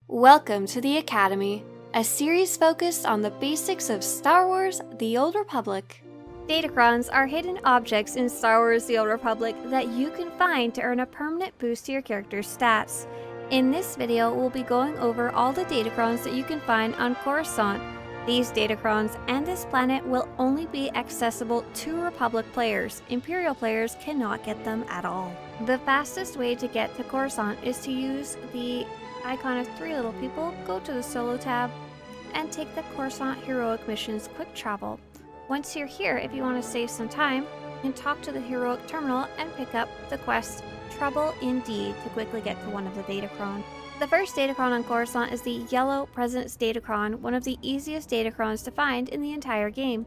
Welcome to the Academy, a series focused on the basics of Star Wars: The Old Republic. Datacrons are hidden objects in Star Wars: The Old Republic that you can find to earn a permanent boost to your character's stats. In this video, we'll be going over all the Datacrons that you can find on Coruscant. These Datacrons and this planet will only be accessible to Republic players. Imperial players cannot get them at all. The fastest way to get to Coruscant is to use the icon of three little people, go to the solo tab, and take the Coruscant Heroic Missions Quick Travel. Once you're here, if you want to save some time, you can talk to the Heroic Terminal and pick up the quest Trouble Indeed to quickly get to one of the Datacron. The first Datacron on Coruscant is the Yellow Presence Datacron, one of the easiest Datacrons to find in the entire game.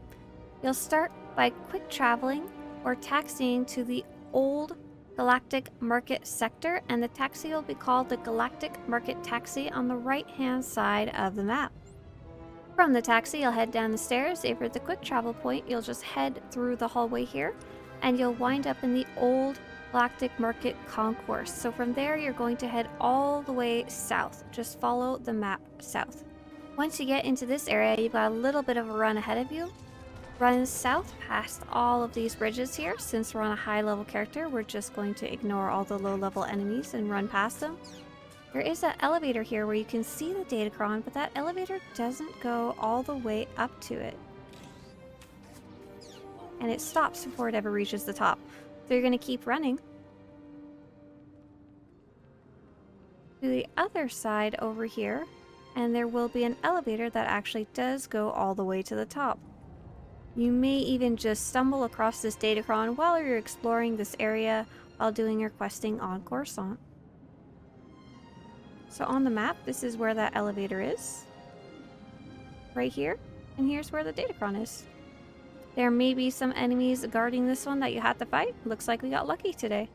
You'll start by quick traveling or taxiing to the Old Galactic Market Sector, and the taxi will be called the Galactic Market Taxi on the right-hand side of the map. From the taxi, you'll head down the stairs. If you're at the quick travel point, you'll just head through the hallway here, and you'll wind up in the Old Galactic Market Concourse. So from there, you're going to head all the way south. Just follow the map south. Once you get into this area, you've got a little bit of a run ahead of you. Run south past all of these bridges here. Since we're on a high level character, we're just going to ignore all the low level enemies and run past them. There is an elevator here where you can see the Datacron, but that elevator doesn't go all the way up to it. And it stops before it ever reaches the top. So you're going to keep running to the other side over here, and there will be an elevator that actually does go all the way to the top. You may even just stumble across this Datacron while you're exploring this area while doing your questing on Coruscant. So on the map, this is where that elevator is. Right here. And here's where the Datacron is. There may be some enemies guarding this one that you have to fight. Looks like we got lucky today.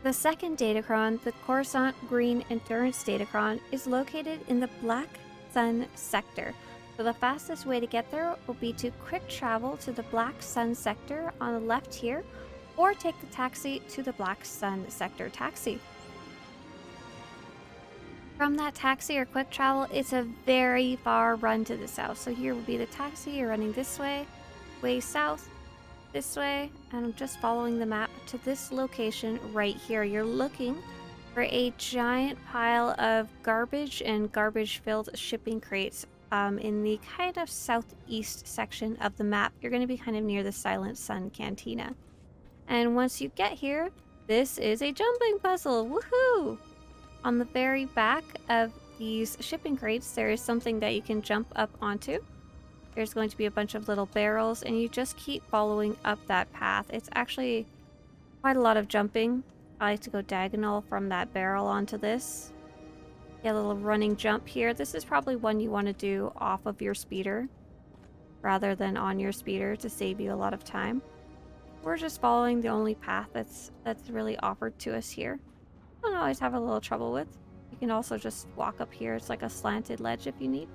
The second Datacron, the Coruscant Green Endurance Datacron, is located in the Black Sun Sector. So the fastest way to get there will be to quick travel to the Black Sun Sector on the left here, or take the taxi to the Black Sun Sector taxi. From that taxi or quick travel, it's a very far run to the south. So here would be the taxi, you're running this way south, this way, and I'm just following the map to this location right here. You're looking for a giant pile of garbage and garbage-filled shipping crates in the kind of southeast section of the map. You're going to be kind of near the Silent Sun Cantina. And once you get here, this is a jumping puzzle. Woohoo! On the very back of these shipping crates, there is something that you can jump up onto. There's going to be a bunch of little barrels, and you just keep following up that path. It's actually quite a lot of jumping. I like to go diagonal from that barrel onto this. Get a little running jump here. This is probably one you want to do off of your speeder rather than on your speeder to save you a lot of time. We're just following the only path that's really offered to us here. I don't always have a little trouble with. You can also just walk up here. It's like a slanted ledge if you need.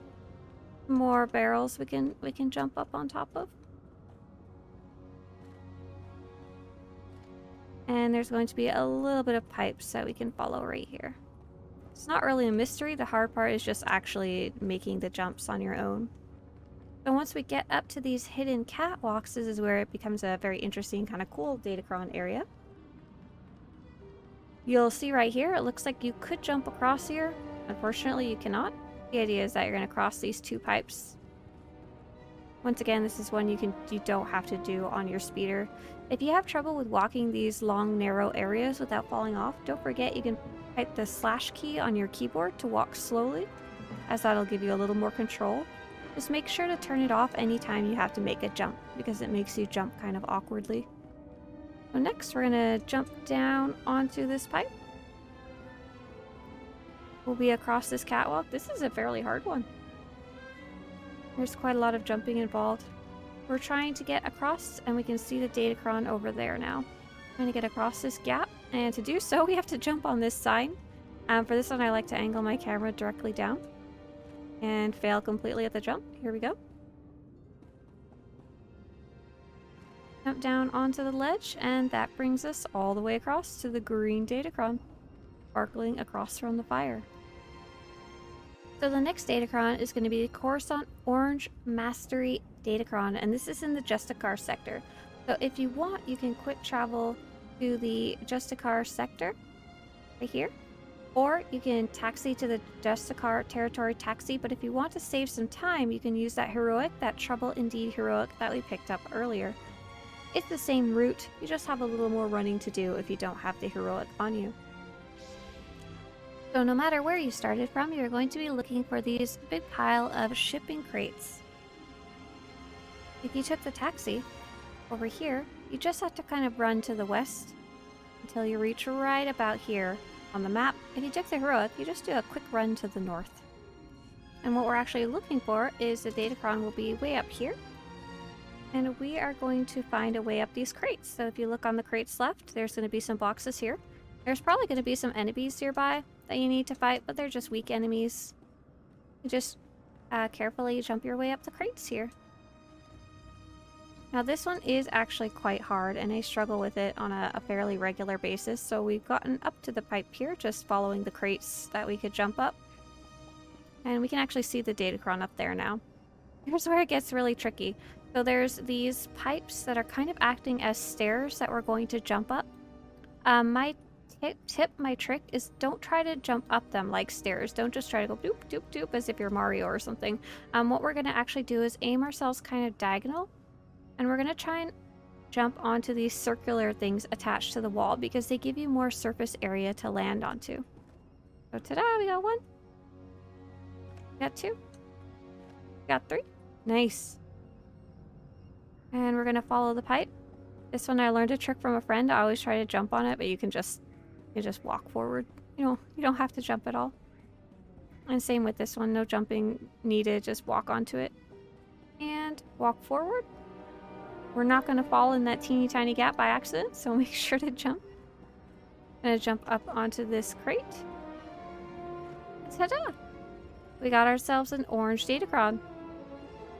More barrels we can jump up on top of. And there's going to be a little bit of pipes that we can follow right here. It's not really a mystery. The hard part is just actually making the jumps on your own. So once we get up to these hidden catwalks, this is where it becomes a very interesting, kind of cool Datacron area. You'll see right here, it looks like you could jump across here. Unfortunately, you cannot. The idea is that you're going to cross these two pipes. Once again, this is one you don't have to do on your speeder. If you have trouble with walking these long, narrow areas without falling off, don't forget you can type the slash key on your keyboard to walk slowly, as that'll give you a little more control. Just make sure to turn it off anytime you have to make a jump, because it makes you jump kind of awkwardly. So next, we're going to jump down onto this pipe. We'll be across this catwalk. This is a fairly hard one. There's quite a lot of jumping involved. We're trying to get across, and we can see the Datacron over there now. Trying to get across this gap, and to do so, we have to jump on this sign. For this one, I like to angle my camera directly down and fail completely at the jump. Here we go. Jump down onto the ledge, and that brings us all the way across to the green Datacron, sparkling across from the fire. So the next Datacron is going to be the Coruscant Orange Mastery Datacron, and this is in the Justicar Sector. So if you want, you can quick travel to the Justicar Sector, right here. Or you can taxi to the Justicar Territory Taxi, but if you want to save some time, you can use that heroic, that Trouble Indeed heroic that we picked up earlier. It's the same route, you just have a little more running to do if you don't have the heroic on you. So no matter where you started from, you're going to be looking for these big pile of shipping crates. If you took the taxi over here, you just have to kind of run to the west until you reach right about here on the map. If you took the heroic, you just do a quick run to the north. And what we're actually looking for is the Datacron will be way up here. And we are going to find a way up these crates. So if you look on the crates left, there's going to be some boxes here. There's probably going to be some enemies nearby that you need to fight, but they're just weak enemies. You just carefully jump your way up the crates here. Now this one is actually quite hard, and I struggle with it on a fairly regular basis, so we've gotten up to the pipe here, just following the crates that we could jump up. And we can actually see the Datacron up there now. Here's where it gets really tricky. So there's these pipes that are kind of acting as stairs that we're going to jump up. My trick is don't try to jump up them like stairs. Don't just try to go doop, doop, doop as if you're Mario or something. What we're going to actually do is aim ourselves kind of diagonal. And we're going to try and jump onto these circular things attached to the wall because they give you more surface area to land onto. So ta-da, we got one. We got two. We got three. Nice. And we're going to follow the pipe. This one I learned a trick from a friend. I always try to jump on it, but you can just walk forward. You don't have to jump at all. And same with this one. No jumping needed. Just walk onto it. And walk forward. We're not going to fall in that teeny tiny gap by accident, so make sure to jump. I'm going to jump up onto this crate. Ta-da! We got ourselves an orange Datacron.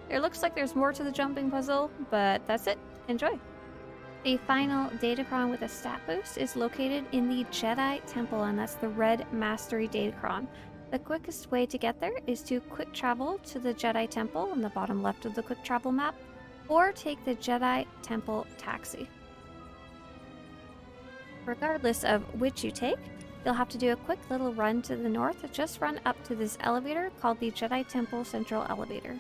It looks like there's more to the jumping puzzle, but that's it. Enjoy! The final Datacron with a stat boost is located in the Jedi Temple, and that's the Red Mastery Datacron. The quickest way to get there is to quick travel to the Jedi Temple on the bottom left of the quick travel map, or take the Jedi Temple taxi. Regardless of which you take, you'll have to do a quick little run to the north. Just run up to this elevator called the Jedi Temple Central Elevator.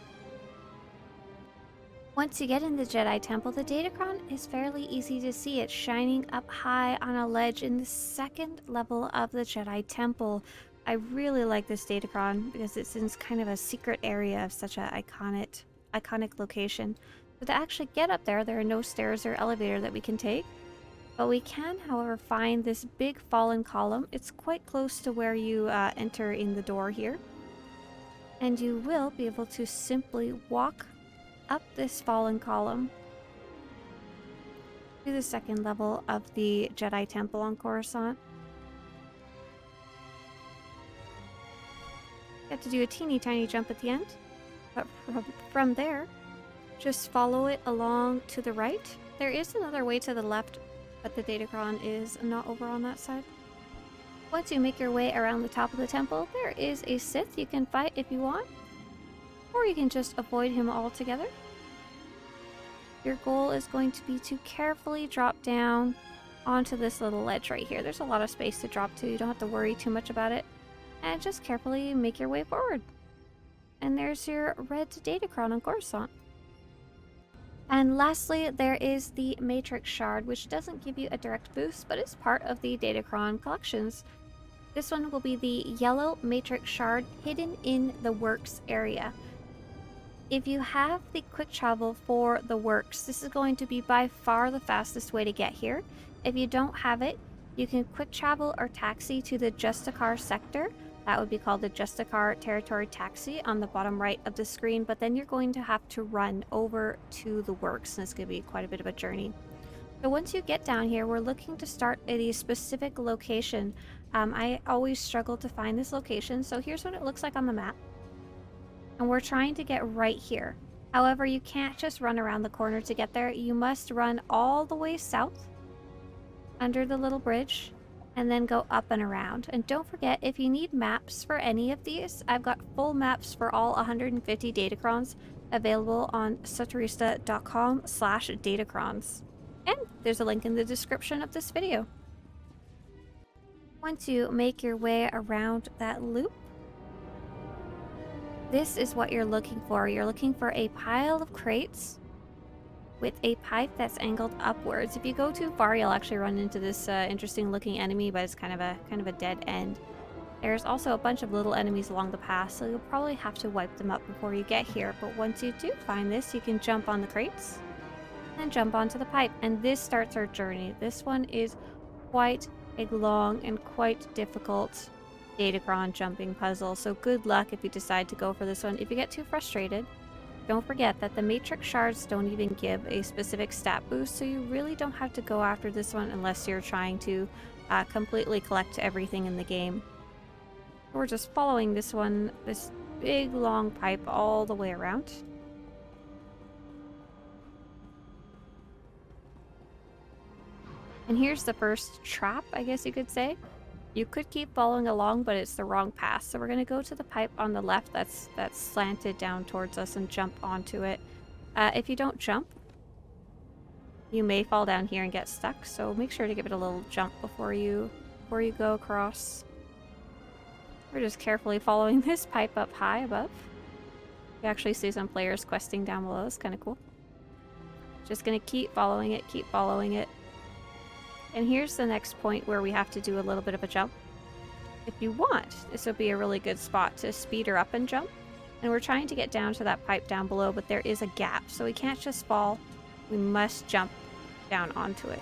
Once you get in the Jedi Temple, the Datacron is fairly easy to see. It's shining up high on a ledge in the second level of the Jedi Temple. I really like this Datacron because it's in kind of a secret area of such an iconic location. So to actually get up there, there are no stairs or elevator that we can take. But we can, however, find this big fallen column. It's quite close to where you enter in the door here. And you will be able to simply walk up this fallen column to the second level of the Jedi Temple on Coruscant. You have to do a teeny tiny jump at the end. But from there, just follow it along to the right. There is another way to the left, but the Datacron is not over on that side. Once you make your way around the top of the temple, there is a Sith you can fight if you want, or you can just avoid him altogether. Your goal is going to be to carefully drop down onto this little ledge right here. There's a lot of space to drop to, you don't have to worry too much about it, and just carefully make your way forward. And there's your red Datacron on Coruscant. And lastly, there is the Matrix Shard, which doesn't give you a direct boost, but is part of the Datacron collections. This one will be the yellow Matrix Shard hidden in the Works area. If you have the quick travel for the Works, this is going to be by far the fastest way to get here. If you don't have it, you can quick travel or taxi to the Justicar Sector. That would be called the Justicar Territory Taxi on the bottom right of the screen, but then you're going to have to run over to the Works, and it's going to be quite a bit of a journey. So once you get down here, we're looking to start at a specific location. I always struggle to find this location, so here's what it looks like on the map. And we're trying to get right here. However, you can't just run around the corner to get there. You must run all the way south under the little bridge, and then go up and around. And don't forget, if you need maps for any of these, I've got full maps for all 150 Datacrons available on SWTORista.com/Datacrons. And there's a link in the description of this video. Once you make your way around that loop, this is what you're looking for. You're looking for a pile of crates with a pipe that's angled upwards. If you go too far, you'll actually run into this interesting looking enemy, but it's kind of a dead end. There's also a bunch of little enemies along the path, so you'll probably have to wipe them up before you get here. But once you do find this, you can jump on the crates and jump onto the pipe, and this starts our journey. This one is quite a long and quite difficult Datacron jumping puzzle, so good luck if you decide to go for this one. If you get too frustrated, don't forget that the matrix shards don't even give a specific stat boost, so you really don't have to go after this one unless you're trying to completely collect everything in the game. We're just following this one, this big long pipe all the way around. And here's the first trap, I guess you could say. You could keep following along, but it's the wrong path. So we're going to go to the pipe on the left that's slanted down towards us and jump onto it. If you don't jump, you may fall down here and get stuck. So make sure to give it a little jump before you go across. We're just carefully following this pipe up high above. You actually see some players questing down below. It's kind of cool. Just going to keep following it, keep following it. And here's the next point where we have to do a little bit of a jump. If you want, this would be a really good spot to speed her up and jump. And we're trying to get down to that pipe down below, but there is a gap, so we can't just fall. We must jump down onto it.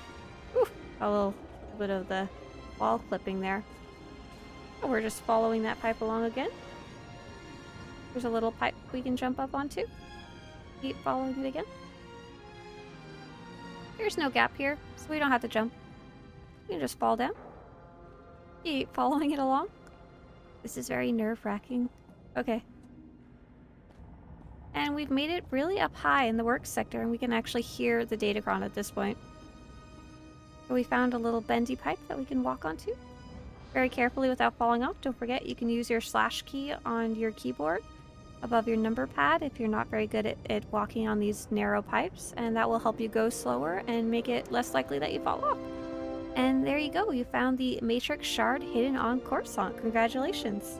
Whew, a little bit of the wall clipping there. Oh, we're just following that pipe along again. There's a little pipe we can jump up onto. Keep following it again. There's no gap here, so we don't have to jump. You can just fall down. Keep following it along. This is very nerve-wracking. Okay. And we've made it really up high in the work sector, and we can actually hear the Datacron at this point. So we found a little bendy pipe that we can walk onto. Very carefully without falling off. Don't forget, you can use your slash key on your keyboard above your number pad if you're not very good at walking on these narrow pipes, and that will help you go slower and make it less likely that you fall off. And there you go, you found the matrix shard hidden on Coruscant. Congratulations!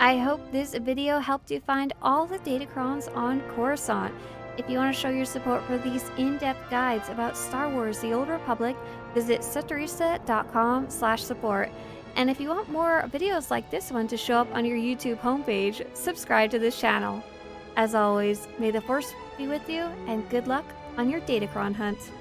I hope this video helped you find all the Datacrons on Coruscant. If you want to show your support for these in-depth guides about Star Wars: The Old Republic, visit Swtorista.com/support. And if you want more videos like this one to show up on your YouTube homepage, subscribe to this channel. As always, may the Force be with you, and good luck on your Datacron hunt.